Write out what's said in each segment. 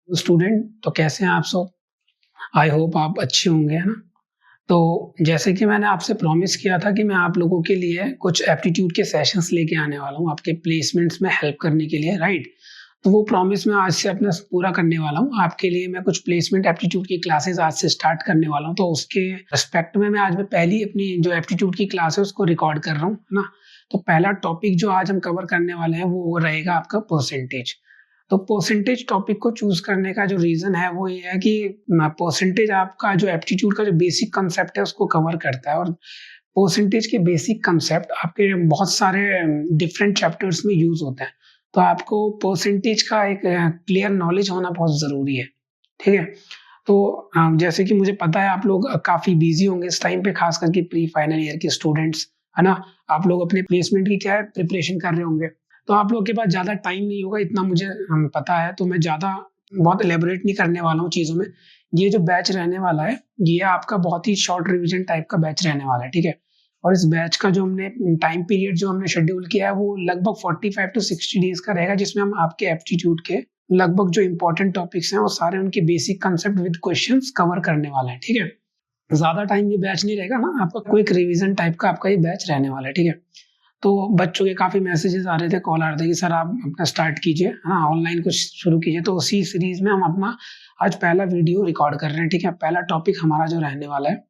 Student, तो कैसे हैं आप सब? आई होप आप अच्छे होंगे, है ना? तो जैसे कि मैंने आपसे प्रॉमिस किया था कि मैं आप लोगों के लिए कुछ एप्टीट्यूड के सेशंस लेके आने वाला हूँ, आपके प्लेसमेंट्स में हेल्प करने के लिए, राइट? तो वो प्रॉमिस मैं आज से अपना पूरा करने वाला हूँ। आपके लिए मैं कुछ प्लेसमेंट एप्टीट्यूड की क्लासेस आज से स्टार्ट करने वाला हूँ। तो उसके रिस्पेक्ट में मैं पहली अपनी जो एप्टीट्यूड की क्लास है उसको रिकॉर्ड कर रहा हूँ, है ना? तो पहला टॉपिक जो आज हम कवर करने वाले हैं वो रहेगा आपका परसेंटेज। तो परसेंटेज टॉपिक को चूज करने का जो रीजन है वो ये है कि परसेंटेज आपका जो एप्टीट्यूड का जो बेसिक कंसेप्ट है उसको कवर करता है, और परसेंटेज के बेसिक कंसेप्ट आपके बहुत सारे डिफरेंट चैप्टर्स में यूज होते हैं। तो आपको परसेंटेज का एक क्लियर नॉलेज होना बहुत जरूरी है, ठीक है? तो जैसे कि मुझे पता है आप लोग काफी बिजी होंगे इस टाइम पे, खास करके प्री फाइनल ईयर के स्टूडेंट्स, है ना? आप लोग अपने प्लेसमेंट की क्या है प्रिपरेशन कर रहे होंगे। तो आप लोग के पास ज़्यादा टाइम नहीं होगा, इतना मुझे पता है। तो मैं ज़्यादा बहुत एलेबोरेट नहीं करने वाला हूँ चीज़ों में। ये जो बैच रहने वाला है, ये आपका बहुत ही शॉर्ट रिवीजन टाइप का बैच रहने वाला है, ठीक है? और इस बैच का जो हमने टाइम पीरियड जो हमने शेड्यूल किया है वो लगभग 45 टू 60 डेज का रहेगा, जिसमें हम आपके एप्टीट्यूड के लगभग जो इंपॉर्टेंट टॉपिक्स हैं वो सारे उनके basic concept with questions cover करने वाले हैं, ठीक है? ज़्यादा टाइम ये बैच नहीं रहेगा ना, आपका क्विक रिवीजन टाइप का आपका ये बैच रहने वाला है, ठीक है? तो बच्चों के काफ़ी मैसेजेस आ रहे थे, कॉल आ रहे थे कि सर आप अपना स्टार्ट कीजिए, हाँ, ऑनलाइन कुछ शुरू कीजिए। तो उसी सीरीज में हम अपना आज पहला वीडियो रिकॉर्ड कर रहे हैं, ठीक है? पहला टॉपिक हमारा जो रहने वाला है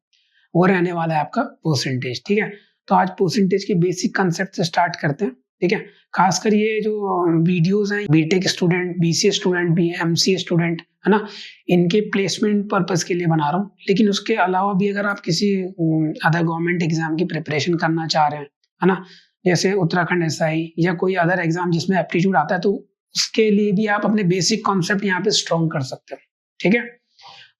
वो रहने वाला है आपका परसेंटेज, ठीक है? तो आज परसेंटेज के बेसिक कंसेप्ट से स्टार्ट करते हैं, ठीक है? खासकर ये जो वीडियोस हैं, बीटेक स्टूडेंट, बीसीए स्टूडेंट भी है, एमसीए स्टूडेंट, है ना, इनके प्लेसमेंट पर्पस के लिए बना रहा हूँ। लेकिन उसके अलावा भी अगर आप किसी अदर गवर्नमेंट एग्जाम की प्रिपरेशन करना चाह रहे हैं, है ना, जैसे उत्तराखंड एसआई या कोई अदर एग्जाम जिसमें एप्टीट्यूड आता है, तो उसके लिए भी आप अपने बेसिक कॉन्सेप्ट यहाँ पे स्ट्रॉन्ग कर सकते हो, ठीक है?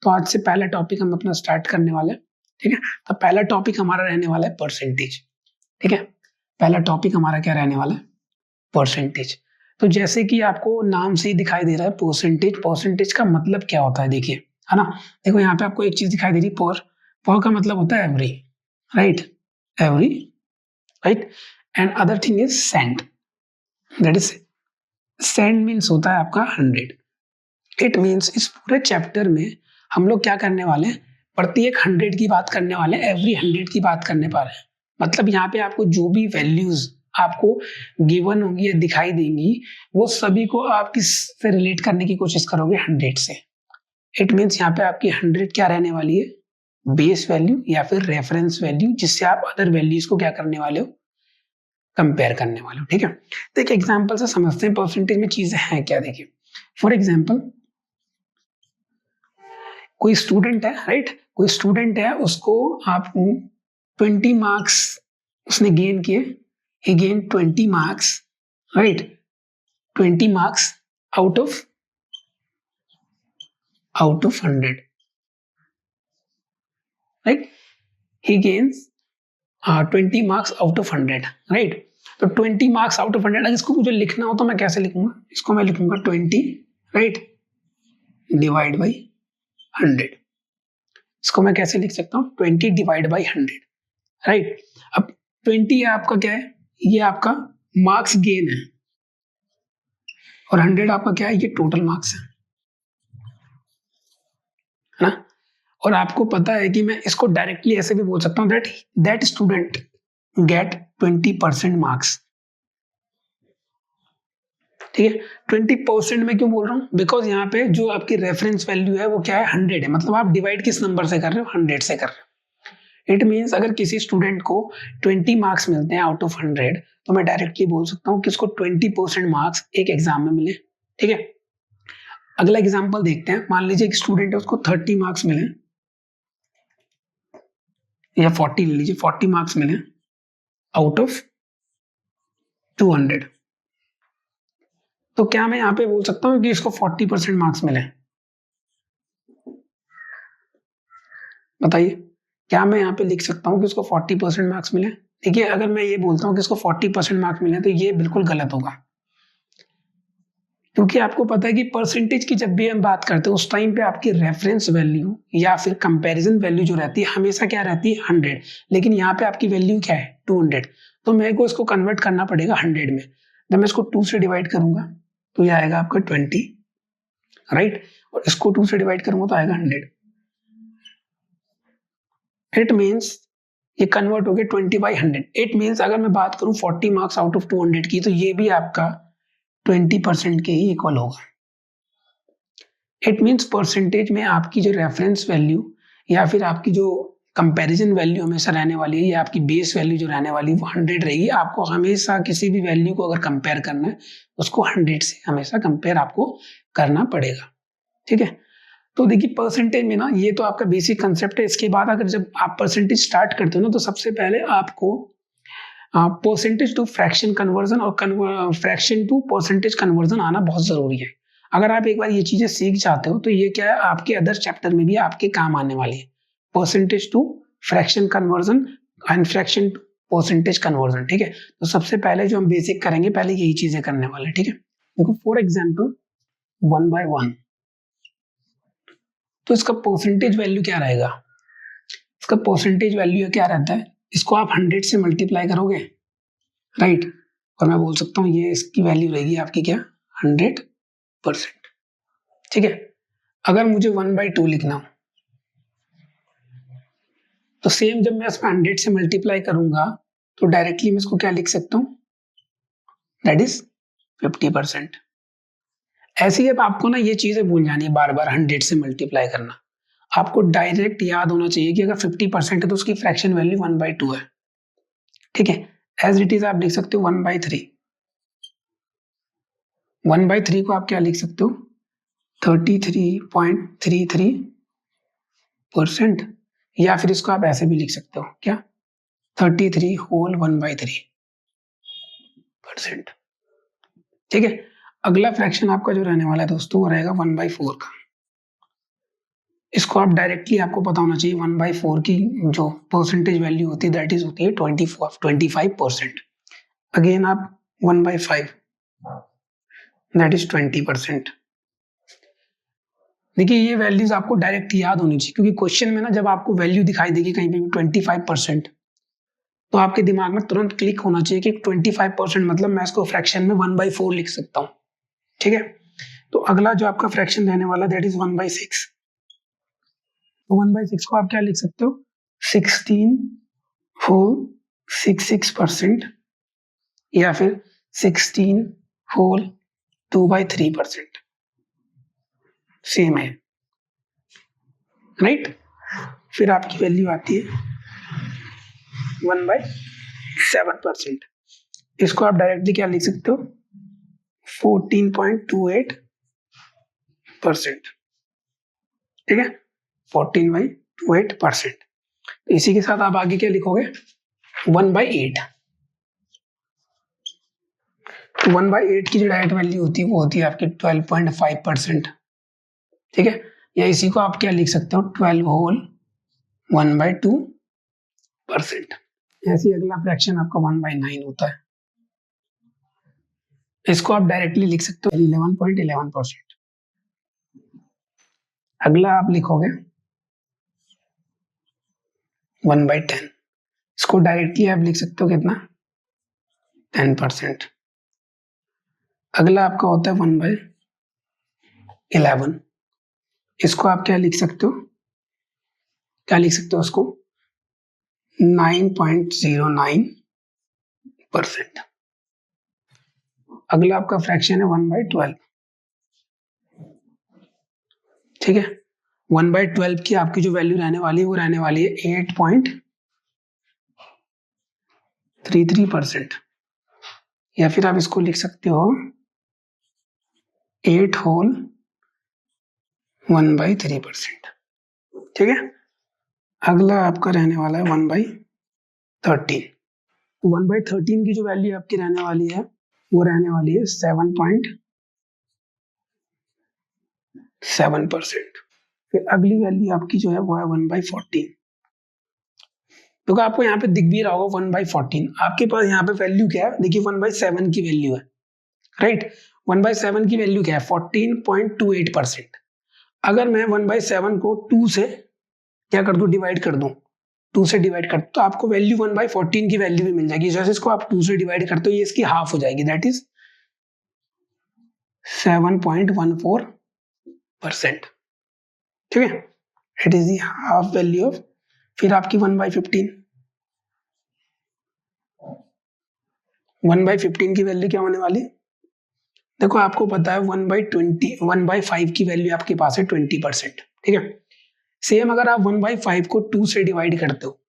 तो आज से पहला टॉपिक हम अपना स्टार्ट करने वाले हैं, ठीक है? तो पहला टॉपिक हमारा रहने वाला है परसेंटेज, ठीक है? पहला टॉपिक हमारा क्या रहने वाला है? परसेंटेज। तो जैसे कि आपको नाम से ही दिखाई दे रहा है परसेंटेज, परसेंटेज का मतलब क्या होता है देखिए, है ना? देखो यहाँ पे आपको एक चीज दिखाई दे रही है, पर का मतलब होता है every, right? Every, right? And other thing is cent, that is cent means होता है आपका 100। इट मीन्स इस पूरे चैप्टर में हम लोग क्या करने वाले हैं, प्रत्येक 100 की बात करने वाले हैं, एवरी 100 की बात करने पा रहे हैं। मतलब यहाँ पे आपको जो भी वैल्यूज आपको गिवन होंगी या दिखाई देंगी, वो सभी को आप किससे रिलेट करने की कोशिश करोगे? 100 से। इट मीन्स यहाँ पे आपकी 100 क्या रहने वाली है? बेस वैल्यू या फिर रेफरेंस वैल्यू, जिससे आप अदर वैल्यूज को क्या करने वाले हो? कंपेयर करने वाले हो, ठीक है? तो एक एग्जाम्पल से समझते हैं परसेंटेज में चीजें हैं क्या। देखिए, फॉर एग्जाम्पल कोई स्टूडेंट है, राइट? कोई स्टूडेंट है, उसको आप 20 मार्क्स उसने गेन किए, he gained 20 marks, right? 20 marks out of 100, right? He gains 20 marks out of 100, right? तो 20 मार्क्स आउट ऑफ 100, अगर इसको मुझे लिखना हो तो मैं कैसे लिखूंगा? इसको मैं लिखूंगा 20, राइट, डिवाइड बाई 100। इसको मैं कैसे लिख सकता हूँ? 20 डिवाइड बाई 100, राइट? अब 20 आपका क्या है? ये आपका मार्क्स गेन है, और 100 आपका क्या है? ये टोटल मार्क्स है ना? और आपको पता है कि मैं इसको डायरेक्टली ऐसे भी बोल सकता हूँ दैट स्टूडेंट गेट 20% मार्क्स, ठीक है? 20% में क्यों बोल रहा हूँ? बिकॉज यहाँ पे जो आपकी रेफरेंस वैल्यू है वो क्या है? 100 है। मतलब आप डिवाइड किस नंबर से कर रहे हो? 100 से कर रहे हो। इट मीन्स अगर किसी स्टूडेंट को 20 मार्क्स मिलते हैं आउट ऑफ 100, तो मैं डायरेक्टली बोल सकता हूँ कि उसको 20% मार्क्स एक एग्जाम में मिले, ठीक है? अगला एग्जाम्पल देखते हैं। मान लीजिए एक स्टूडेंट है, उसको 30 मार्क्स मिले या 40 ले लीजिए, 40 मार्क्स मिले आउट ऑफ 200, तो क्या मैं यहाँ पे बोल सकता हूँ कि इसको 40% मार्क्स मिले? बताइए, क्या मैं यहाँ पे लिख सकता हूँ कि इसको 40% मार्क्स मिले? देखिए, अगर मैं ये बोलता हूँ कि इसको 40% मार्क्स मिले तो ये बिल्कुल गलत होगा, क्योंकि आपको पता है कि परसेंटेज की जब भी हम बात करते हैं उस टाइम पे आपकी रेफरेंस वैल्यू या फिर कंपैरिजन वैल्यू जो रहती है हमेशा क्या रहती है? 100। लेकिन यहाँ पे आपकी वैल्यू क्या है? 200। तो मेरे को इसको कन्वर्ट करना पड़ेगा 100 में। जब मैं इसको 2 से डिवाइड करूंगा तो ये आएगा आपका 20, राइट, और इसको 2 से डिवाइड करूंगा तो आएगा 100। इट मीन्स ये कन्वर्ट हो गया 20/100। इट मीन्स अगर मैं बात करूं 40 मार्क्स आउट ऑफ 200 की, तो ये भी आपका 20% के ही इक्वल होगा। इट मीन्स परसेंटेज में आपकी जो रेफरेंस वैल्यू या फिर आपकी जो कंपैरिजन वैल्यू हमेशा रहने वाली है, या आपकी बेस वैल्यू जो रहने वाली है वो 100 रहेगी। आपको हमेशा किसी भी वैल्यू को अगर कंपेयर करना है, उसको 100 से हमेशा कंपेयर आपको करना पड़ेगा। ठीक है, तो देखिए परसेंटेज में ना ये तो आपका बेसिक कंसेप्ट है। इसके बाद अगर जब आप परसेंटेज स्टार्ट करते हो ना, तो सबसे पहले आपको परसेंटेज टू फ्रैक्शन कन्वर्जन और फ्रैक्शन टू परसेंटेज कन्वर्जन आना बहुत जरूरी है। अगर आप एक बार ये चीजें सीख जाते हो तो ये क्या है, आपके अदर चैप्टर में भी आपके काम आने वाली है। Percentage to fraction conversion and fraction to percentage conversion. ठीक है, तो सबसे पहले जो हम बेसिक करेंगे, पहले यही चीजें करने वाले हैं। ठीक है, देखो फॉर एग्जाम्पल 1/1, तो इसका परसेंटेज वैल्यू क्या रहेगा? इसका परसेंटेज वैल्यू क्या रहता है, इसको आप 100 से मल्टीप्लाई करोगे, राइट, और मैं बोल सकता हूँ ये इसकी वैल्यू रहेगी आपकी क्या, 100%। ठीक है, अगर मुझे 1/2 लिखना हो तो सेम जब मैं इसमें 100 से मल्टीप्लाई करूंगा तो डायरेक्टली मैं इसको क्या लिख सकता हूं, दैट इज 50%। ऐसे ही अब आपको ना ये चीजें भूल जानी है, बार बार 100 से मल्टीप्लाई करना। आपको डायरेक्ट याद होना चाहिए कि अगर 50% है तो उसकी फ्रैक्शन वैल्यू 1/2 है। ठीक है, एज इट इज आप लिख सकते हो 1/3। 1/3 को आप क्या लिख सकते हो, 33.33%, या फिर इसको आप ऐसे भी लिख सकते हो क्या, 33 होल 1/3%। ठीक है, अगला फ्रैक्शन आपका जो रहने वाला है दोस्तों वो रहेगा 1/4 का। इसको आप डायरेक्टली, आपको पता होना चाहिए 1/4 की जो परसेंटेज वैल्यू होती है दैट इज होती है 25%। अगेन आप 1/5 दैट इज 20%। देखिए ये वैल्यूज आपको डायरेक्ट याद होनी चाहिए, क्योंकि क्वेश्चन में ना जब आपको वैल्यू दिखाई देगी कहीं पे भी 25%, तो आपके दिमाग में तुरंत क्लिक होना चाहिए कि 25% मतलब मैं इसको फ्रैक्शन में 1/4 लिख सकता हूँ। ठीक है, तो अगला जो आपका फ्रैक्शन रहने वाला दैट इज 1/6। तो 1/6 को आप क्या लिख सकते हो, 16 होल 66%, या फिर 16 होल 2/3%। सेम है, राइट। फिर आपकी वैल्यू आती है 1/7%। इसको आप डायरेक्टली क्या लिख सकते हो, 14.28%। ठीक है, 14/28%। इसी के साथ आप आगे क्या लिखोगे, 1/8। 1/8 की जो डायरेक्ट वैल्यू होती है वो होती है आपकी 12.5%। ठीक है, या इसी को आप क्या लिख सकते हो, 12 होल 1/2%। ऐसे अगला फ्रैक्शन आपका 1/9 होता है। इसको आप डायरेक्टली लिख सकते हो 11.11%। अगला आप लिखोगे 1/10। इसको डायरेक्टली आप लिख सकते हो कितना, 10%। अगला आपका होता है 1/11। इसको आप क्या लिख सकते हो, क्या लिख सकते हो उसको, 9.09%। अगला आपका फ्रैक्शन है 1/12। ठीक है, 1/12 की आपकी जो वैल्यू रहने वाली है वो रहने वाली है 8.33%, या फिर आप इसको लिख सकते हो 8 होल 1/3%। ठीक है, अगला आपका रहने वाला है 1/13। 1/13 की जो वैल्यू आपकी रहने वाली है वो रहने वाली है 7.7%। फिर अगली वैल्यू आपकी जो है वो है 1/14। तो आपको यहाँ पे दिख भी रहा होगा 1/14। आपके पास यहाँ पे वैल्यू क्या है, देखिए 1/7 की वैल्यू है, राइट। 1/7 की वैल्यू क्या है, 14.28%। अगर मैं 1/7 को 2 से क्या कर दूं, डिवाइड कर दूं, 2 से डिवाइड कर, तो आपको वैल्यू 1/14 की वैल्यू भी मिल जाएगी। जैसे इसको आप 2 से डिवाइड करते हो ये इसकी हाफ हो जाएगी, दैट इज 7.14 30%, ठीक है, it is the half value of, फिर आपकी 1/15, 1/15 की वैल्यू क्या होने वाली, देखो आपको पता है 1/20, 1/5 की वैल्यू आपके पास है 20%, ठीक है। सेम अगर आप 1/5 को 2 से डिवाइड करते हो,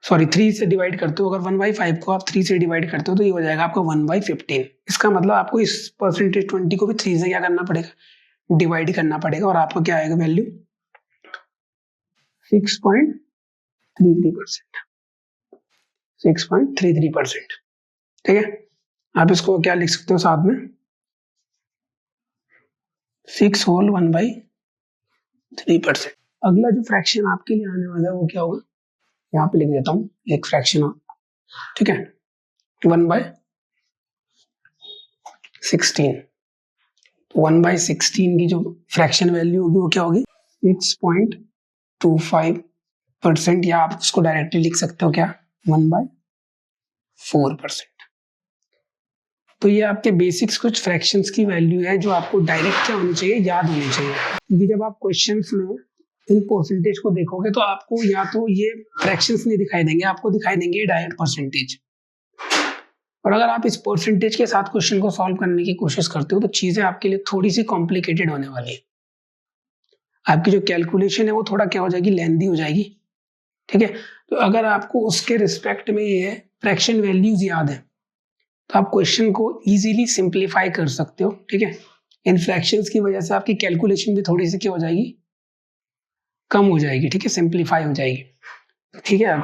सॉरी 3 से डिवाइड करते हो, अगर 1/5 को आप 3 से डिवाइड करते हो तो ये हो जाएगा आपका 1/15। इसका मतलब आपको इस परसेंटेज 20 को भी 3 से क्या करना पड़ेगा, डिवाइड करना पड़ेगा, और आपको क्या आएगा वैल्यू 6.33%, 6.33%, ठीक है। आप इसको क्या लिख सकते हो साथ में, 6 होल 1/3%। अगला जो फ्रैक्शन आपके लिए आने वाला है वो क्या होगा, यहाँ पे लिख देता हूँ एक फ्रैक्शन, ठीक है, 1/16। 1/16 की जो फ्रैक्शन वैल्यू होगी वो क्या होगी, 6.25%, या आप उसको डायरेक्टली लिख सकते हो क्या, 1/4%। तो ये आपके बेसिक्स कुछ फ्रैक्शंस की वैल्यू है जो आपको डायरेक्ट क्या होनी चाहिए, याद होनी चाहिए, क्योंकि जब आप क्वेश्चंस में इन परसेंटेज को देखोगे तो आपको या तो ये फ्रैक्शंस नहीं दिखाई देंगे, आपको दिखाई देंगे डायरेक्ट परसेंटेज। और अगर आप इस परसेंटेज के साथ क्वेश्चन को सॉल्व करने की कोशिश करते हो तो चीजें आपके लिए थोड़ी सी कॉम्प्लिकेटेड होने वाली है, आपकी जो कैलकुलेशन है वो थोड़ा क्या हो जाएगी, लेंदी हो जाएगी, ठीक है। तो अगर आपको उसके रिस्पेक्ट में ये फ्रैक्शन वैल्यूज याद है तो आप क्वेश्चन को इजीली सिंप्लीफाई कर सकते हो, ठीक है। इन फ्रैक्शंस की वजह से आपकी कैलकुलेशन भी थोड़ी सी क्या हो जाएगी, कम हो जाएगी, ठीक है, सिंप्लीफाई हो जाएगी, ठीक है।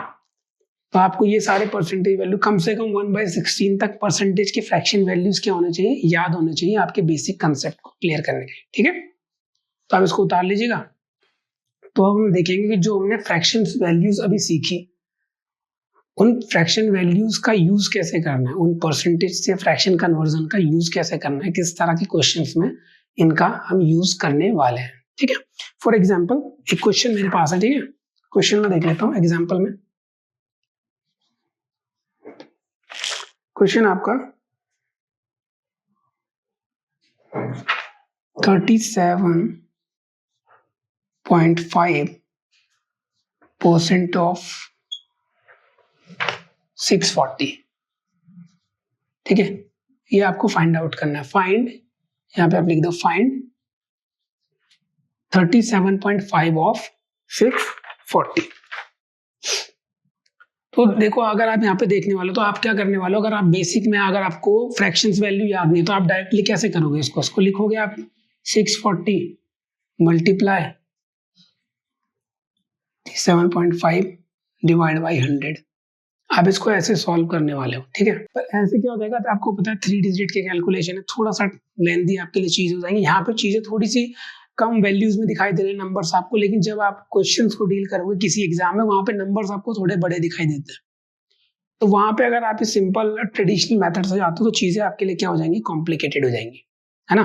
तो आपको ये सारे परसेंटेज वैल्यू कम से कम 1/16 तक परसेंटेज के फ्रैक्शन वैल्यूज क्या होने चाहिए, याद होने चाहिए आपके बेसिक कंसेप्ट को क्लियर करने के लिए, ठीक है। तो आप इसको उतार लीजिएगा। तो अब हम देखेंगे कि जो हमने फ्रैक्शन वैल्यूज अभी सीखी, उन फ्रैक्शन वैल्यूज का यूज कैसे करना है, उन परसेंटेज से फ्रैक्शन कन्वर्जन का यूज कैसे करना है, किस तरह के क्वेश्चंस में इनका हम यूज करने वाले हैं, ठीक है। फॉर एग्जांपल एक क्वेश्चन मेरे पास है, ठीक है, क्वेश्चन में देख लेता हूं एग्जांपल में। क्वेश्चन आपका 37.5% ऑफ 640, ठीक है, ये आपको फाइंड आउट करना है। फाइंड, यहाँ पे आप लिख दो फाइंड 37.5 ऑफ 640। तो देखो अगर आप यहाँ पे देखने वाले हो तो आप क्या करने वाले हो, अगर आप बेसिक में अगर आपको फ्रैक्शंस वैल्यू याद नहीं तो आप डायरेक्टली कैसे करोगे, इसको लिखोगे आप 640 मल्टीप्लाई 7.5 डिवाइड बाई 100। आप इसको ऐसे सॉल्व करने वाले हो, ठीक है। पर ऐसे क्या हो जाएगा, तो आपको पता है 3 डिजिट के कैलकुलेशन है, थोड़ा सा लेंथी आपके लिए चीज हो जाएगी। यहाँ पे चीजें थोड़ी सी कम वैल्यूज में दिखाई दे रहे हैं नंबर्स आपको, लेकिन जब आप क्वेश्चंस को डील करोगे किसी एग्जाम में वहां पे नंबर्स आपको थोड़े बड़े दिखाई देते हैं। तो वहां पे अगर आप इस सिंपल ट्रेडिशनल मेथड से जाते हो तो चीजें आपके लिए क्या हो जाएंगी, कॉम्प्लिकेटेड हो जाएंगी, है ना।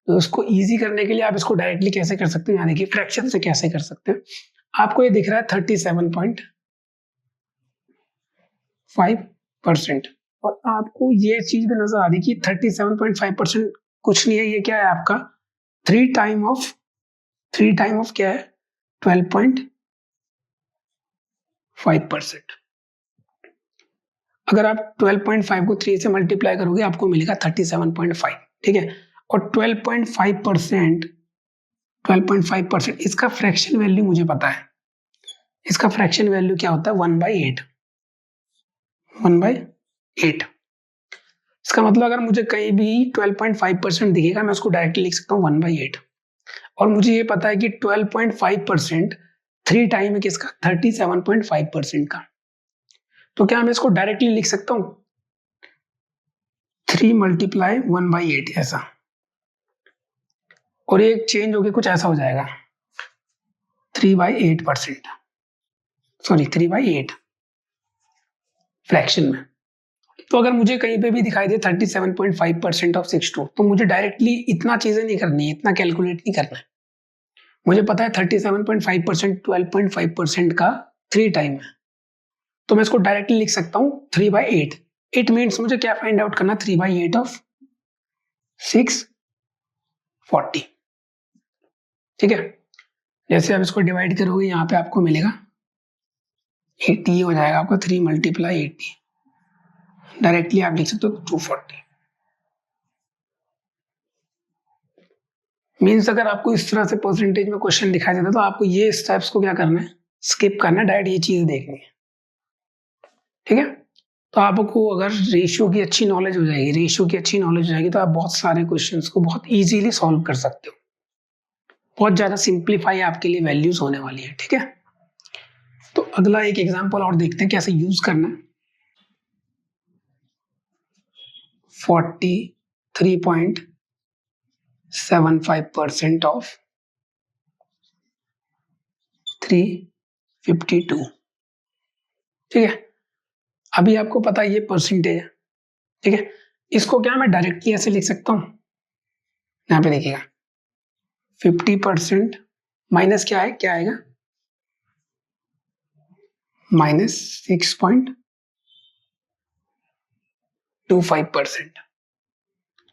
तो उसको ईजी करने के लिए आप इसको डायरेक्टली कैसे कर सकते हैं, यानी कि फ्रैक्शन से कैसे कर सकते हैं। आपको ये दिख रहा है 37.5%, और आपको ये चीज भी नजर आ रही कि 37.5% कुछ नहीं है, ये क्या है आपका 3 टाइम ऑफ क्या है 12.5%। अगर आप 12.5 को 3 से मल्टीप्लाई करोगे आपको मिलेगा 37.5, ठीक है। और 12.5% इसका फ्रैक्शन वैल्यू मुझे पता है, इसका फ्रैक्शन वैल्यू क्या होता है 1/8। इसका मतलब अगर मुझे कहीं भी 12.5% दिखेगा मैं उसको डायरेक्टली लिख सकता हूँ 1/8। और मुझे ये पता है कि 12.5% 3 टाइम है किसका 37.5% का। तो क्या मैं इसको डायरेक्टली लिख सकता हूं 3 मल्टीप्लाई 1/8 ऐसा, और ये चेंज होके कुछ ऐसा हो जाएगा 3/8%, सॉरी 3/8 फ्रैक्शन में। तो अगर मुझे कहीं पे भी दिखाई दे 37.5% ऑफ 62 तो मुझे डायरेक्टली इतना चीजें नहीं करनी है, इतना कैलकुलेट नहीं करना है। मुझे पता है 37.5% 12.5% का 3 टाइम है, तो मैं इसको डायरेक्टली लिख सकता हूं 3/8। इट मीन्स मुझे क्या फाइंड आउट करना, 3/8 ऑफ 640, ठीक है। जैसे आप इसको डिवाइड करोगे यहाँ पे आपको मिलेगा 80 हो जाएगा आपका 3 × 80, डायरेक्टली आप लिख सकते हो 240। मीन्स अगर आपको इस तरह से परसेंटेज में क्वेश्चन दिखाई देता है तो आपको ये स्टेप्स को क्या करना है, स्किप करना है, डायरेक्ट ये चीज देखनी है। ठीक है, तो आपको अगर रेशियो की अच्छी नॉलेज हो जाएगी, तो आप बहुत सारे क्वेश्चंस को बहुत इजीली सॉल्व कर सकते हो। बहुत ज्यादा सिंप्लीफाई आपके लिए वैल्यूज होने वाली है। ठीक है, तो अगला एक एग्जांपल और देखते हैं कैसे यूज करना है। 43.75% ऑफ 352। ठीक है, अभी आपको पता है ये परसेंटेज है। ठीक है, इसको क्या मैं डायरेक्टली ऐसे लिख सकता हूं, यहां पे देखिएगा 50% माइनस क्या है, क्या आएगा -6.25%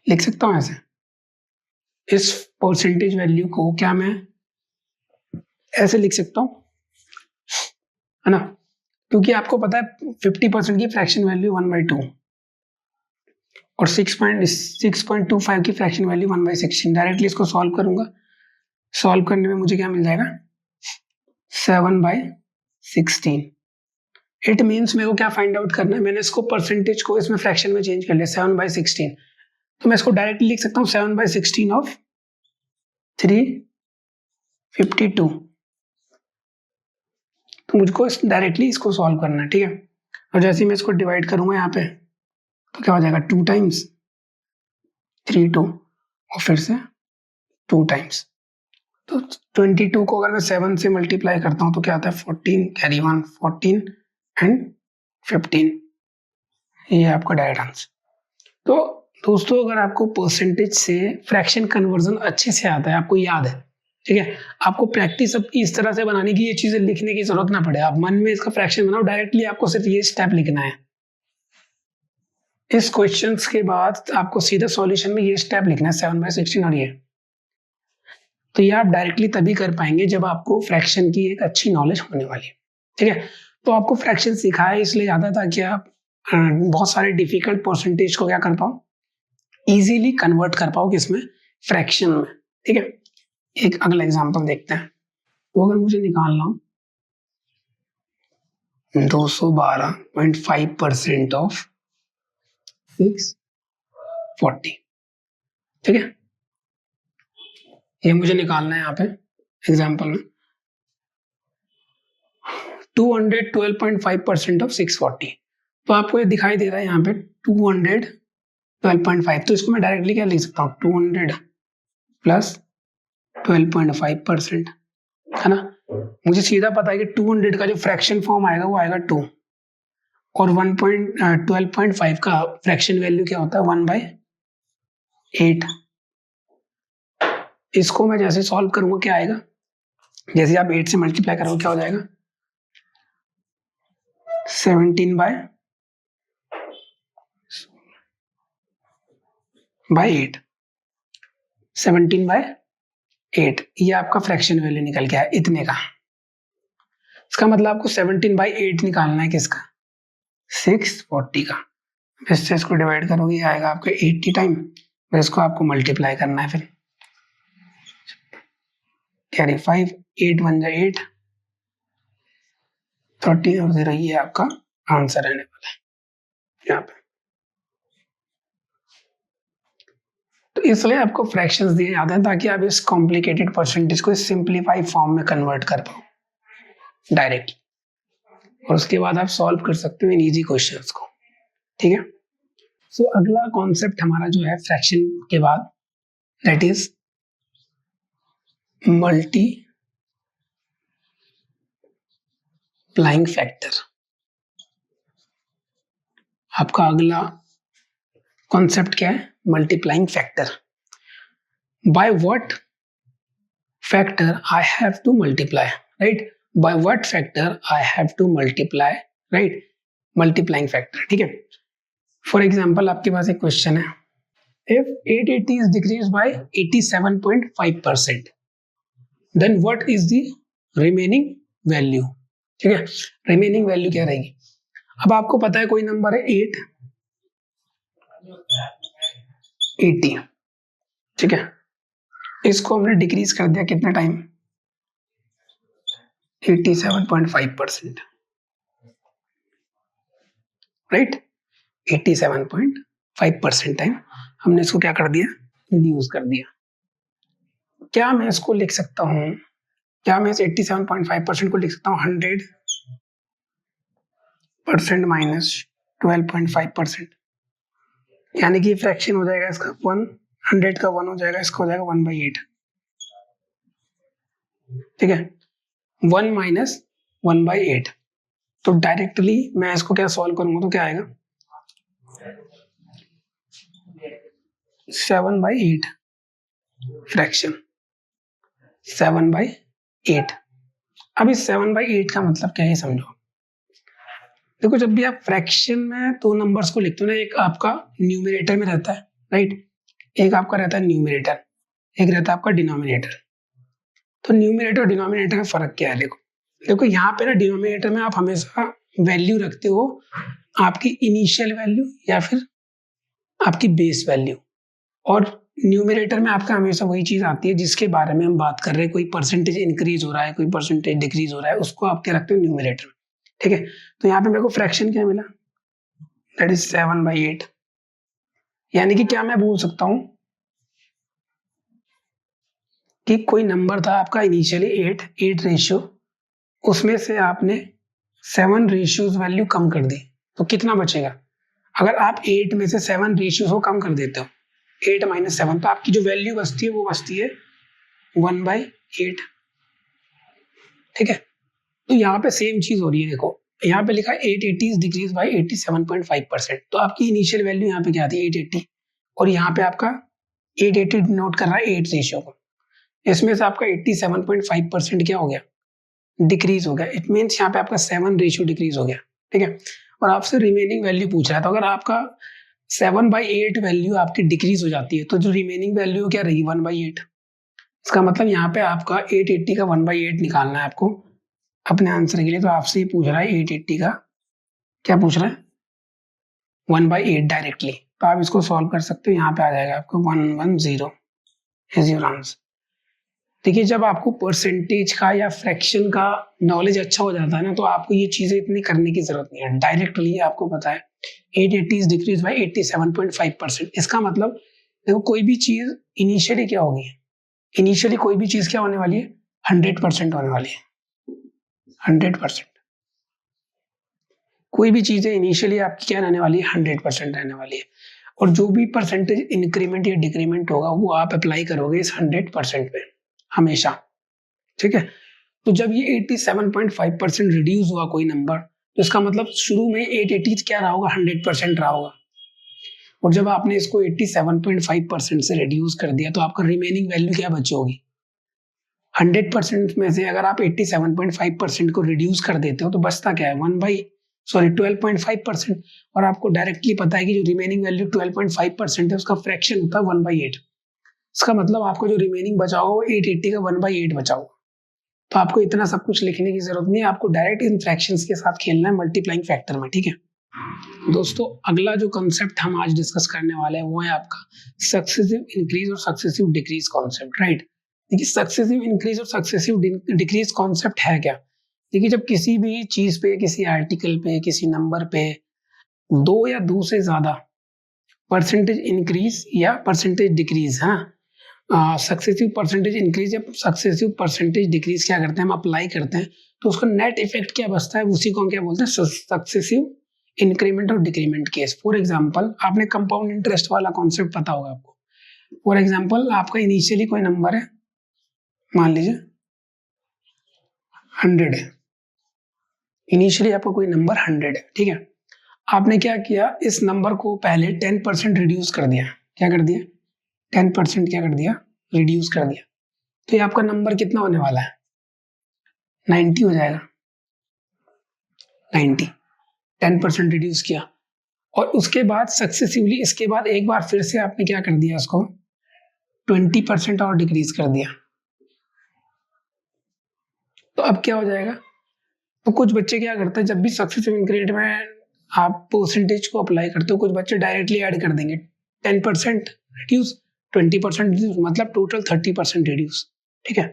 लिख सकता हूं ऐसे। इस परसेंटेज वैल्यू को क्या मैं ऐसे लिख सकता हूं, है ना, क्योंकि आपको पता है 50% की फ्रैक्शन वैल्यू 1/2 और 6.25 की फ्रैक्शन वैल्यू 1/16। डायरेक्टली इसको सॉल्व करूंगा, सॉल्व करने में मुझे क्या मिल जाएगा 7/16। इट मीन्स मेरे को क्या फाइंड आउट करना है, मैंने इसको परसेंटेज को इसमें फ्रैक्शन में चेंज कर लिया 7/16, तो मैं इसको डायरेक्टली लिख सकता हूँ 7/16 ऑफ 352। तो मुझको डायरेक्टली इसको सॉल्व करना है। ठीक है, और जैसे ही मैं इसको डिवाइड करूंगा यहाँ पे तो क्या हो जाएगा 2 टाइम्स 32 और फिर से 2 टाइम्स, तो 22 को अगर मैं 7 से मल्टीप्लाई करता हूँ तो क्या आता है 14 कैरी 1 14 एंड 15, ये आपका डायरेक्ट आंसर। तो दोस्तों अगर आपको परसेंटेज से फ्रैक्शन कन्वर्जन अच्छे से आता है, आपको याद है, ठीक है, आपको प्रैक्टिस अब इस तरह से बनाने की, ये चीजें लिखने की जरूरत ना पड़े, आप मन में इसका फ्रैक्शन बनाओ, डायरेक्टली आपको सिर्फ ये स्टेप लिखना है। इस क्वेश्चंस के बाद आपको सीधा सॉल्यूशन में ये स्टेप लिखना है 7/16 और ये, तो ये आप डायरेक्टली तभी कर पाएंगे जब आपको फ्रैक्शन की एक अच्छी नॉलेज होने वाली है। ठीक है, तो आपको फ्रैक्शन सिखाया इसलिए आता था कि आप बहुत सारे डिफिकल्ट परसेंटेज को क्या कर पाओ, इजीली कन्वर्ट कर पाओ किसमें, फ्रैक्शन में। ठीक है, एक अगला एग्जांपल देखते हैं। तो अगर मुझे निकालना हो 212.5% ऑफ 640, ठीक है, ये मुझे निकालना है यहाँ पे एग्जांपल में 212.5% ऑफ 640। तो आपको ये दिखाई दे रहा है यहाँ पे 212.5, तो इसको मैं डायरेक्टली क्या लिख सकता हूँ 200 प्लस 12.5%, है ना। मुझे सीधा पता है कि 200 का जो फ्रैक्शन फॉर्म आएगा वो आएगा 2 और 12.5 का फ्रैक्शन वैल्यू क्या होता है 1/8। इसको मैं जैसे सॉल्व करूंगा क्या आएगा, जैसे आप 8 से मल्टीप्लाई करोगे क्या हो जाएगा 17/8, ये आपका फ्रैक्शन वैल्यू निकल गया है इतने का। इसका मतलब आपको 17/8 निकालना है किसका, 640 का। इससे इसको डिवाइड करोगे आएगा आपका 80 टाइम, फिर इसको आपको मल्टीप्लाई करना है, फिर कैरी 5 8 1 जा 8 30 और 0, ये आपका आंसर रहने वाला है यहाँ पे। तो इसलिए आपको फ्रैक्शंस दिए जाते हैं ताकि आप इस कॉम्प्लिकेटेड परसेंटेज को सिंप्लीफाई फॉर्म में कन्वर्ट कर पाओ डायरेक्ट, और उसके बाद आप सॉल्व कर सकते हो इन इजी क्वेश्चंस को। ठीक है, सो अगला कॉन्सेप्ट हमारा जो है फ्रैक्शन के बाद, दैट इज मल्टीप्लाइंग फैक्टर। आपका अगला कॉन्सेप्ट क्या है, multiplying factor. By what factor I have to multiply, right, by what factor I have to multiply, right, multiplying factor. ठीक है, फॉर एग्जाम्पल आपके पास एक क्वेश्चन है, if 880 is decreased by 87.5%, then what is the remaining value. ठीक है, remaining value क्या रहेगी। अब आपको पता है कोई नंबर है 8 80, ठीक है, इसको हमने डिक्रीज कर दिया कितने टाइम, 87.5%, राइट, 87.5% टाइम हमने इसको क्या कर दिया, रिड्यूस कर दिया। क्या मैं इसको लिख सकता हूं, क्या मैं इस 87.5% को लिख सकता हूँ 100% माइनस 12.5%, यानी कि फ्रैक्शन हो जाएगा इसका 100 का 1 हो जाएगा, इसका हो जाएगा 1/8, ठीक है, 1 माइनस 1/8। तो डायरेक्टली मैं इसको क्या सॉल्व करूंगा तो क्या आएगा 7/8 फ्रैक्शन, 7/8। अब इस 7/8 का मतलब क्या है समझो। देखो जब भी आप फ्रैक्शन में दो नंबर्स को लिखते हो ना, एक आपका न्यूमरेटर में रहता है, राइट, एक आपका रहता है न्यूमरेटर, एक रहता है आपका डिनोमिनेटर। तो न्यूमरेटर और डिनोमिनेटर में फर्क क्या है, देखो देखो यहाँ पे ना डिनोमिनेटर में आप हमेशा वैल्यू रखते हो आपकी इनिशियल वैल्यू या फिर आपकी बेस वैल्यू, और न्यूमरेटर में आपका हमेशा वही चीज आती है जिसके बारे में हम बात कर रहे हैं, कोई परसेंटेज इंक्रीज हो रहा है, कोई परसेंटेज डिक्रीज हो रहा है, उसको आप क्या रखते हो न्यूमरेटर में, ठीक है। तो यहाँ पे मेरे को फ्रैक्शन क्या मिला, दैट इज 7/8, यानी कि क्या मैं बोल सकता हूं कि कोई नंबर था आपका इनिशियली 8 रेशियो, उसमें से आपने 7 रेशियोज वैल्यू कम कर दी, तो कितना बचेगा। अगर आप 8 में से 7 रेशियोज को कम कर देते हो, 8 माइनस 7, तो आपकी जो वैल्यू बचती है वो बचती है 1/8, ठीक है। तो यहाँ पे सेम चीज हो रही है, देखो यहाँ पे लिखा है 880 इज डिक्रीज बाय 87.5%, तो आपकी इनिशियल वैल्यू यहाँ पे क्या थी 880, और यहाँ पे आपका 880 नोट कर रहा है 8 रेशियो को, इसमें से आपका 87.5% क्या हो गया, डिक्रीज हो गया। इट मीन्स यहाँ पे आपका 7 रेशियो डिक्रीज हो गया, ठीक है। और आपसे रिमेनिंग वैल्यू पूछ रहा है, तो अगर आपका 7/8 वैल्यू आपकी डिक्रीज हो जाती है तो जो रिमेनिंग वैल्यू क्या रहेगी 1/8। इसका मतलब यहाँ पे आपका 880 का 1/8 निकालना है आपको अपने आंसर के लिए। तो आपसे ही पूछ रहा है 880 का क्या पूछ रहा है 1/8 डायरेक्टली, तो आप इसको सॉल्व कर सकते हो। यहाँ पे आ जाएगा आपको 110 इज योर आंसर। देखिए जब आपको परसेंटेज का या फ्रैक्शन का नॉलेज अच्छा हो जाता है ना, तो आपको ये चीजें इतनी करने की जरूरत नहीं है, डायरेक्टली आपको पता है 880 इज डिक्रीज बाय 87.5%। इसका मतलब देखो कोई भी चीज इनिशियली क्या होगी, इनिशियली कोई भी चीज क्या होने वाली है 100% होने वाली है, 100%। कोई भी चीज है इनिशियली आपकी क्या रहने वाली है 100% रहने वाली है, और जो भी परसेंटेज इंक्रीमेंट या डिक्रीमेंट होगा वो आप अप्लाई करोगे इस 100% पे हमेशा, ठीक है। तो जब ये 87.5% रिड्यूस हुआ कोई नंबर, तो इसका मतलब शुरू में 880 क्या रहा होगा 100% रहा होगा, और जब आपने इसको 87.5% से रिड्यूस कर दिया तो आपका रिमेनिंग वैल्यू क्या बची होगी 100% में से। अगर आप 87.5% को रिड्यूस कर देते हो तो बचता क्या है 12.5%, और आपको डायरेक्टली पता है कि जो रिमेनिंग वैल्यू 12.5% है उसका फ्रैक्शन होता है 1/8। इसका मतलब आपको जो रिमेनिंग बचा होगा वो 880 का 1/8 बचा होगा। तो आपको इतना सब कुछ लिखने की जरूरत नहीं है, आपको डायरेक्ट इन फ्रैक्शंस के साथ खेलना है मल्टीप्लाइंग फैक्टर में, ठीक है। दोस्तों अगला जो कंसेप्ट हम आज डिस्कस करने वाले हैं वो है आपका सक्सेसिव इंक्रीज और सक्सेसिव डिक्रीज कॉन्सेप्ट, राइट। देखिए सक्सेसिव इंक्रीज और सक्सेसिव डिक्रीज कॉन्सेप्ट है क्या। देखिए जब किसी भी चीज पे, किसी आर्टिकल पे, किसी नंबर पे दो या दो से ज्यादा परसेंटेज इंक्रीज या परसेंटेज डिक्रीज, हाँ सक्सेसिव परसेंटेज इंक्रीज या सक्सेसिव परसेंटेज डिक्रीज क्या करते हैं हम अप्लाई करते हैं, तो उसका नेट इफेक्ट क्या बचता है उसी को हम क्या बोलते हैं सक्सेसिव इंक्रीमेंट और डिक्रीमेंट केस। फॉर एग्जांपल आपने कंपाउंड इंटरेस्ट वाला कॉन्सेप्ट पता होगा आपको। फॉर एग्जांपल आपका इनिशियली कोई नंबर है, मान लीजिए 100 है, इनिशियली आपका कोई नंबर 100 है, ठीक है। आपने क्या किया, इस नंबर को पहले 10% रिड्यूस कर दिया, क्या कर दिया 10% क्या कर दिया रिड्यूस कर दिया, तो ये आपका नंबर कितना होने वाला है 90 हो जाएगा, 90 10% रिड्यूस किया। और उसके बाद सक्सेसिवली इसके बाद एक बार फिर से आपने क्या कर दिया, उसको 20% और डिक्रीज कर दिया, अब क्या हो जाएगा, तो कुछ बच्चे क्या करते हैं, जब भी सक्सेसिव इंक्रीमेंट में आप परसेंटेज को अप्लाई करते हो, कुछ बच्चे डायरेक्टली ऐड कर देंगे 10% रिड्यूस, 20% रिड्यूस, मतलब टोटल 30% रिड्यूस। ठीक है,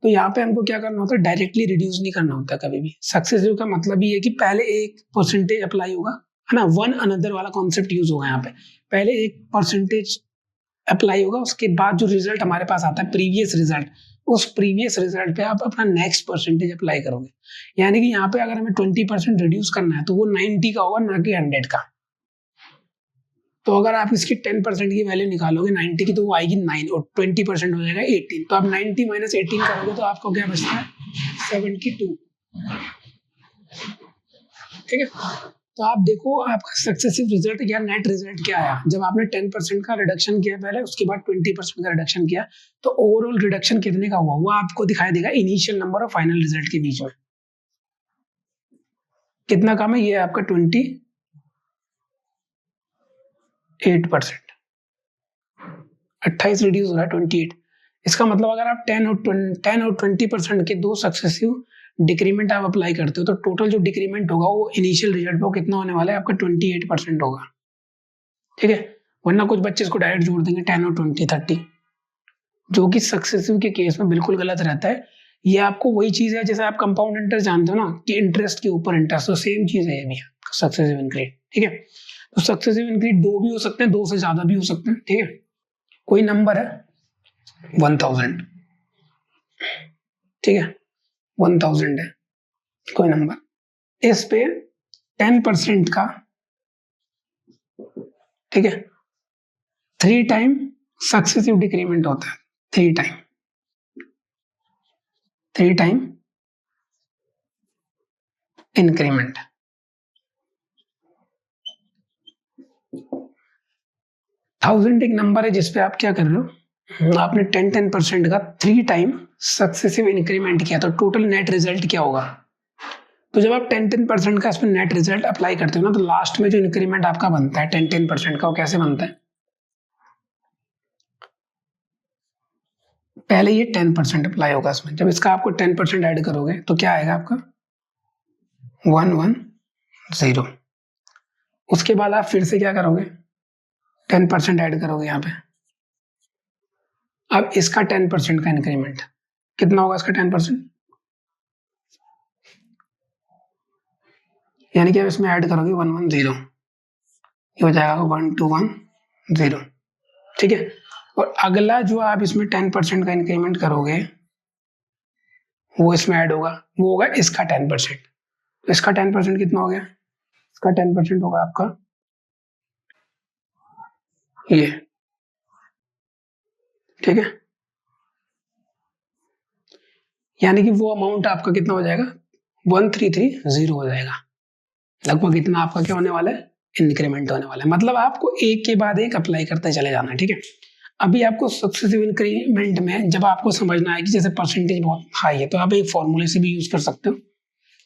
तो यहाँ पे हमको क्या करना होता है, डायरेक्टली रिड्यूस नहीं करना होता कभी भी। सक्सेसिव का मतलब ये है कि पहले एक परसेंटेज अप्लाई होगा, है ना, वन अनदर वाला कॉन्सेप्ट यूज होगा यहाँ पे। पहले एक परसेंटेज अप्लाई होगा, उसके बाद जो रिजल्ट हमारे पास आता है प्रीवियस रिजल्ट, उस प्रीवियस रिजल्ट पे आप अपना नेक्स्ट परसेंटेज अप्लाई करोगे। यानी कि यहाँ पे अगर हमें 20% रिड्यूस करना है तो वो 90 का होगा, ना कि 100 का। तो अगर आप इसकी 10% की वैल्यू निकालोगे 90 की, तो वो आएगी 9 और 20% हो जाएगा 18। तो आप 90 माइनस 18 करोगे तो आपको क्या बचता है, 72। ठीक है, तो आप देखो आपका सक्सेसिव रिजल्ट या नेट रिजल्ट क्या आया। जब आपने 10% का रिडक्शन किया पहले, उसके बाद 20% का रिडक्शन किया, तो ओवरऑल रिडक्शन कितने का हुआ वो आपको दिखाई देगा इनिशियल नंबर और फाइनल रिजल्ट के बीच में। कितना कम है, ये आपका 28%, 28 रिड्यूस हो रहा है 28। इसका मतलब अगर आप 10 और 20% के दो सक्सेसिव डिक्रीमेंट आप अप्लाई करते हो, तो टोटल जो डिक्रीमेंट होगा वो इनिशियल रिजल्ट पे कितना होने वाला है, आपका 28% होगा। ठीक है, वरना कुछ बच्चे इसको डायरेक्ट जोड़ देंगे 10 और 20, 30, जो कि सक्सेसिव के केस में बिल्कुल गलत रहता है। ये आपको वही चीज है जैसे आप कंपाउंड इंटरेस्ट जानते हो ना, कि इंटरेस्ट के ऊपर इंटरेस्ट, तो सेम चीज है ये भी सक्सेसिव इंक्रीज। ठीक है, तो सक्सेसिव इंक्रीज दो भी हो सकते हैं, दो से ज्यादा भी हो सकते हैं। ठीक है, कोई नंबर है 1000, ठीक है, 1000 है कोई नंबर, इस पे 10% का, ठीक है, 3 टाइम सक्सेसिव डिक्रीमेंट होता है, 3 टाइम इंक्रीमेंट। 1000 एक नंबर है जिसपे आप क्या कर रहे हो, आपने 10% का 3 टाइम सक्सेसिव इंक्रीमेंट किया, तो टोटल नेट रिजल्ट क्या होगा। तो जब आप 10% का इसमें नेट रिजल्ट अप्लाई करते हो ना, तो लास्ट में जो इंक्रीमेंट आपका बनता है 10% का, वो कैसे बनता है, पहले ये 10% अप्लाई होगा इसमें, जब इसका आपको 10% ऐड करोगे तो क्या आएगा आपका 110। उसके बाद आप फिर से क्या करोगे, 10% ऐड करोगे यहाँ पे। अब इसका 10% का इंक्रीमेंट कितना होगा, इसका 10%, यानी कि अब इसमें ऐड करोगे 110, ये हो जाएगा 1210। ठीक है, और अगला जो आप इसमें 10% का इंक्रीमेंट करोगे वो इसमें ऐड होगा, वो होगा इसका 10%। तो इसका 10% कितना हो गया, इसका 10% होगा आपका ये। ठीक है, यानी कि वो अमाउंट आपका कितना हो जाएगा, 1330 हो जाएगा। लगभग इतना आपका क्या होने वाला है, इंक्रीमेंट होने वाला है। मतलब आपको एक के बाद एक अप्लाई करते चले जाना है। ठीक है, अभी आपको सक्सेसिव इंक्रीमेंट में जब आपको समझना है कि जैसे परसेंटेज बहुत हाई है, तो आप एक फॉर्मूले से भी यूज कर सकते हो,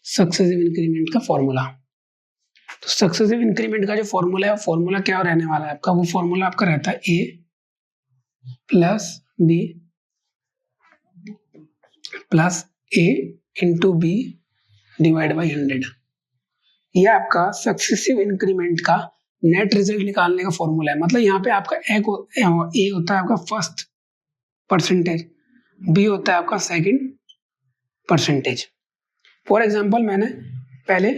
सक्सेसिव इंक्रीमेंट का फॉर्मूला। तो सक्सेसिव इंक्रीमेंट का जो फॉर्मूला है, फॉर्मूला क्या रहने वाला है आपका, वो फॉर्मूला आपका रहता है a plus b plus a into B divide by 100। ये आपका सक्सेसिव इंक्रीमेंट का नेट रिजल्ट निकालने का फॉर्मूला है। मतलब यहाँ पे आपका ए होता है आपका फर्स्ट परसेंटेज, बी होता है आपका सेकंड परसेंटेज। फॉर एग्जांपल मैंने पहले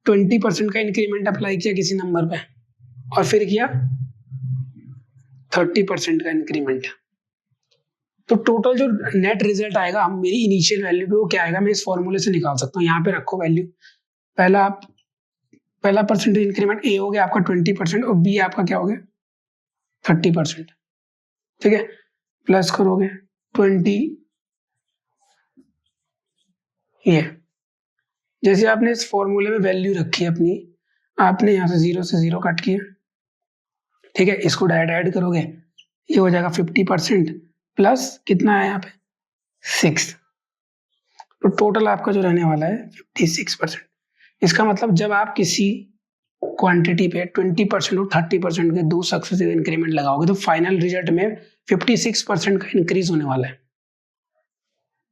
20% का इंक्रीमेंट अप्लाई किया किसी नंबर पे, और फिर किया 30% का इंक्रीमेंट, तो टोटल जो नेट रिजल्ट आएगा मेरी इनिशियल वैल्यू पे, वो क्या आएगा, मैं इस फॉर्मूले से निकाल सकता हूँ। यहाँ पे रखो वैल्यू, पहला परसेंटेज इंक्रीमेंट ए हो गया आपका 20% और बी आपका क्या हो गया 30%। ठीक है, प्लस करोगे 20, ये जैसे आपने इस फॉर्मूले में वैल्यू रखी अपनी, आपने यहाँ से 0 कट किया। ठीक है, इसको डायरेक्ट ऐड करोगे, ये हो जाएगा 50% प्लस कितना है यहाँ पे 6, तो टोटल आपका जो रहने वाला है 56%। इसका मतलब जब आप किसी क्वांटिटी पे 20% और 30% के दो सक्सेसिव इंक्रीमेंट लगाओगे, तो फाइनल रिजल्ट में 56% का इंक्रीज होने वाला है।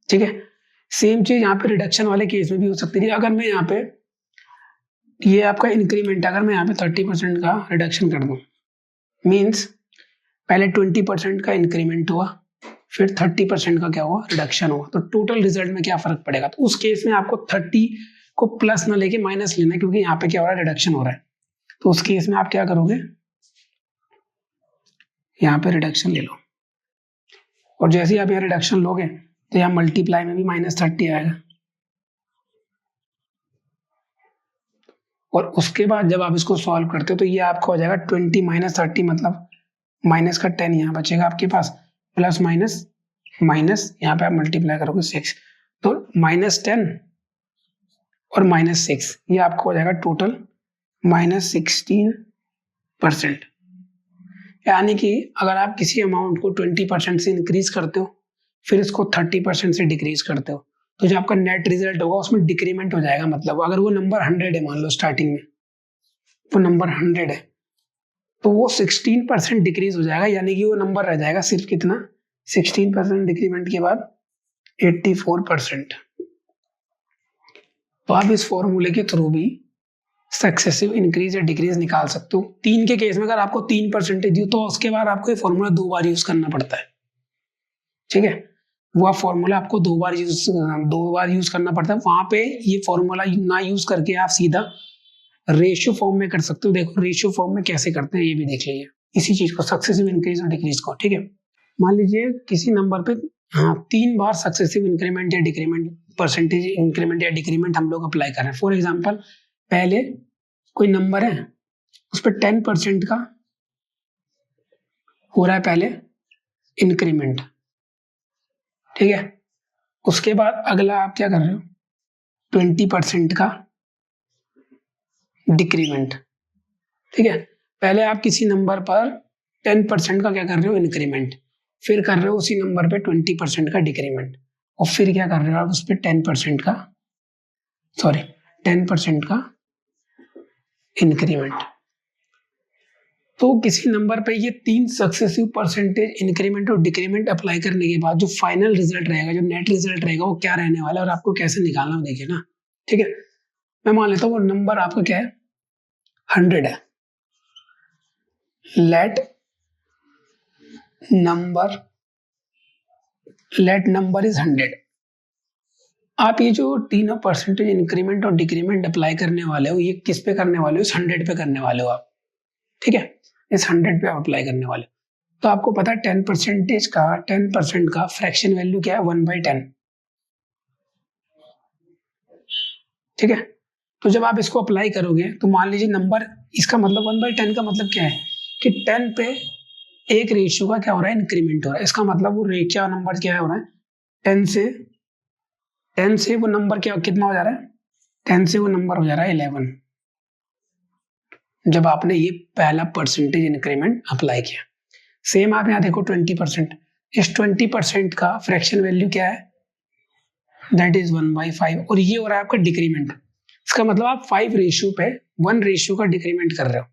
ठीक है, सेम चीज यहाँ पे रिडक्शन वाले केस में भी हो सकती है। अगर मैं यहाँ पे ये आपका इंक्रीमेंट, अगर मैं यहाँ पे 30% का रिडक्शन कर दूं, मीन्स पहले 20% का इंक्रीमेंट हुआ, फिर 30% का क्या हुआ, रिडक्शन हुआ, तो टोटल रिजल्ट में क्या फर्क पड़ेगा। तो उस केस में आपको 30 को प्लस ना लेके माइनस लेना है, क्योंकि यहाँ पे क्या हो रहा है, रिडक्शन हो रहा है। तो उस केस में आप क्या करोगे, यहाँ पे रिडक्शन ले लो, और जैसे ही आप यहाँ रिडक्शन लोगे तो यहाँ मल्टीप्लाई में भी -30 आएगा, और उसके बाद जब आप इसको सॉल्व करते हो तो ये आपका हो जाएगा 20 - 30, मतलब माइनस का 10 यहाँ बचेगा आपके पास, प्लस माइनस माइनस यहाँ पे आप मल्टीप्लाई करोगे 6, तो -10 और -6, ये आपको हो जाएगा टोटल -16%। यानी कि अगर आप किसी अमाउंट को 20% से इंक्रीज करते हो, फिर इसको 30% से डिक्रीज करते हो, तो जो आपका नेट रिजल्ट होगा उसमें डिक्रीमेंट हो जाएगा। मतलब अगर वो नंबर 100 है, मान लो स्टार्टिंग में वो नंबर 100 है, तो वो 16% डिक्रीज हो जाएगा, यानी कि वो नंबर रह जाएगा सिर्फ कितना, 16% डिक्रीमेंट के बाद 84%। तो आप इस फॉर्मूले के थ्रू भी सक्सेसिव इंक्रीज या डिक्रीज निकाल सकते हो। 3 के केस में अगर आपको 3% दी तो उसके बाद आपको ये फॉर्मूला 2 बार यूज करना पड़ता है, ठीक है। वो आप फॉर्मूला आपको 2 बार यूज करना पड़ता है। वहां पे ये फॉर्मूला ना यूज करके आप सीधा रेशियो फॉर्म में कर सकते हो। देखो रेशियो फॉर्म में कैसे करते हैं ये भी देख लीजिए, इसी चीज को, सक्सेसिव इंक्रीज और डिक्रीज को, ठीक है। मान लीजिए किसी नंबर पे 3 बार सक्सेसिव इंक्रीमेंट या डिक्रीमेंट, परसेंटेज इंक्रीमेंट या डिक्रीमेंट हम लोग अप्लाई कर रहे हैं। फॉर एग्जाम्पल, पहले कोई नंबर है उस पर 10% का हो रहा है पहले इंक्रीमेंट, ठीक है। उसके बाद अगला आप क्या कर रहे हो, 20% का डिक्रीमेंट, ठीक है। पहले आप किसी नंबर पर 10% का क्या कर रहे हो, इंक्रीमेंट, फिर कर रहे हो उसी नंबर पे 20% का डिक्रीमेंट, और फिर क्या कर रहे हो आप उस पर 10% का इंक्रीमेंट। तो किसी नंबर पे ये 3 सक्सेसिव परसेंटेज इंक्रीमेंट और डिक्रीमेंट अप्लाई करने के बाद जो फाइनल रिजल्ट रहेगा, जो नेट रिजल्ट रहेगा, वो क्या रहने वाला है और आपको कैसे निकालना है, देखिए ना, ठीक है। मैं मान लेता हूँ वो नंबर आपका क्या है, 100 है। Let number is 100। आप ये जो तीनों परसेंटेज इंक्रीमेंट और डिक्रीमेंट अप्लाई करने वाले हो, ये किस पे करने वाले हो, इस 100 पे करने वाले हो आप, ठीक है। इस 100 पे आप अप्लाई करने वाले हो। तो आपको पता है 10% का फ्रैक्शन वैल्यू क्या है, 1/10, ठीक है। तो जब आप इसको अप्लाई करोगे तो मान लीजिए नंबर, इसका मतलब 1/10 का मतलब क्या है कि 10 पे एक रेशियो का क्या हो रहा है, इंक्रीमेंट हो रहा है। इसका मतलब वो रेशियो नंबर क्या हो रहा है, 10 से वो नंबर क्या कितना हो जा रहा है, 10 से वो नंबर हो जा रहा है 11, जब आपने ये पहला परसेंटेज इंक्रीमेंट अप्लाई किया। सेम आप यहाँ देखो 20%, इस 20% का फ्रैक्शन वैल्यू क्या है, दैट इज 1/5, और ये हो रहा है आपका डिक्रीमेंट। इसका मतलब आप 5 रेशियो पे 1 रेशियो का डिक्रीमेंट कर रहे हो।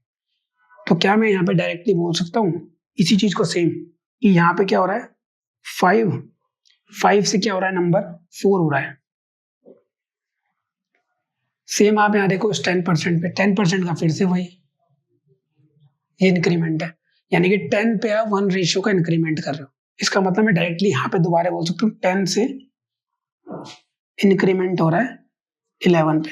तो क्या मैं यहाँ पे डायरेक्टली बोल सकता हूँ इसी चीज को सेम, कि यहाँ पे क्या हो रहा है, 5 से क्या हो रहा है, नंबर 4 हो रहा है। सेम आप यहाँ देखो इस 10% पे, 10% का फिर से वही ये इंक्रीमेंट है, यानी कि 10 पे आप 1 रेशियो का इंक्रीमेंट कर रहे हो। इसका मतलब मैं डायरेक्टली यहाँ पे दोबारा बोल सकता हूँ 10 से इंक्रीमेंट हो रहा है 11 पे।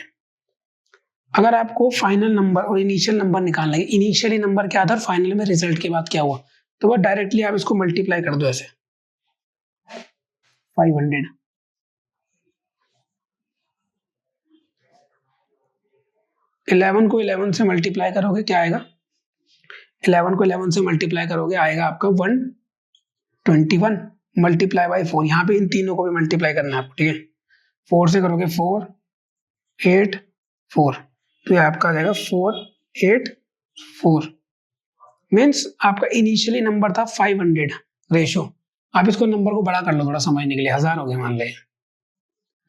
अगर आपको फाइनल नंबर और इनिशियल नंबर निकालना है, इनिशियली नंबर क्या था, फाइनल में रिजल्ट के बाद क्या हुआ, तो वो डायरेक्टली आप इसको मल्टीप्लाई कर दो ऐसे 500। इलेवन को 11 से मल्टीप्लाई करोगे क्या आएगा, 11 को 11 से मल्टीप्लाई करोगे आएगा आपका 121 मल्टीप्लाई बाई 4। यहाँ पे इन तीनों को भी मल्टीप्लाई करना है आपको, ठीक है। 4 से करोगे 4 8 4, तो ये आपका आ जाएगा 484। मीन्स आपका इनिशियली नंबर था 500 रेशो, आप इसको नंबर को बड़ा कर लो थोड़ा समझने के लिए, 1000 हो गए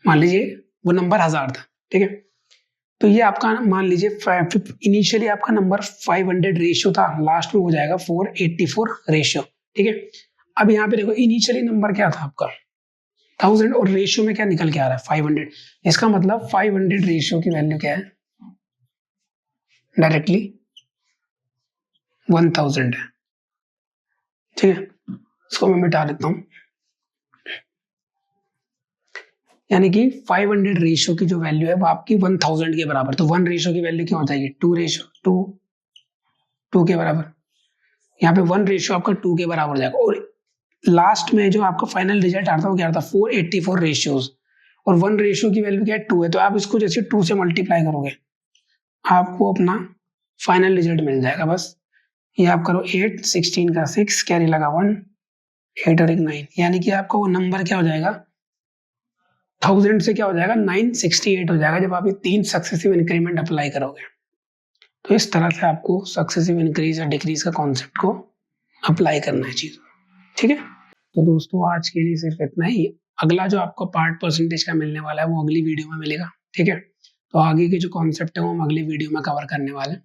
मान लीजिए वो नंबर 1000 था, ठीक है। तो ये आपका मान लीजिए इनिशियली आपका नंबर 500 रेशियो था, लास्ट में हो जाएगा 484 रेशियो, ठीक है। अब यहाँ पे देखो इनिशियली नंबर क्या था आपका, 1000 और रेशियो में क्या निकल के आ रहा है 500। इसका मतलब 500 रेशियो की वैल्यू क्या है, डायरेक्टली 1000 है। ठीक है, इसको मैं मिटा देता हूं। यानी कि 500 रेशियो की जो वैल्यू है वो आपकी 1000 के बराबर, तो 1 रेशियो की वैल्यू क्या हो जाएगी 2 रेशियो 2 के बराबर। यहाँ पे 1 रेशियो आपका 2 के बराबर हो जाएगा। और लास्ट में जो आपका फाइनल रिजल्ट आता है वो क्या आता है 484 रेशियोज, और 1 रेशियो की वैल्यू क्या है 2 है, तो आप इसको जैसे 2 से मल्टीप्लाई करोगे आपको अपना फाइनल रिजल्ट मिल जाएगा। बस ये आप करो 8, 16 का 6, कैरी लगा 1, 8 और 1 9, यानी कि आपका वो नंबर क्या हो जाएगा 1000 से क्या हो जाएगा 968 हो जाएगा जब आप ये 3 सक्सेसिव इंक्रीमेंट अप्लाई करोगे। तो इस तरह से आपको सक्सेसिव इंक्रीज या डिक्रीज का कॉन्सेप्ट को अप्लाई करना है चीज। ठीक है, तो दोस्तों आज के लिए सिर्फ इतना ही। अगला जो आपको पार्ट परसेंटेज का मिलने वाला है वो अगली वीडियो में मिलेगा। ठीक है, तो आगे के जो कॉन्सेप्ट है वो हम अगली वीडियो में कवर करने वाले हैं।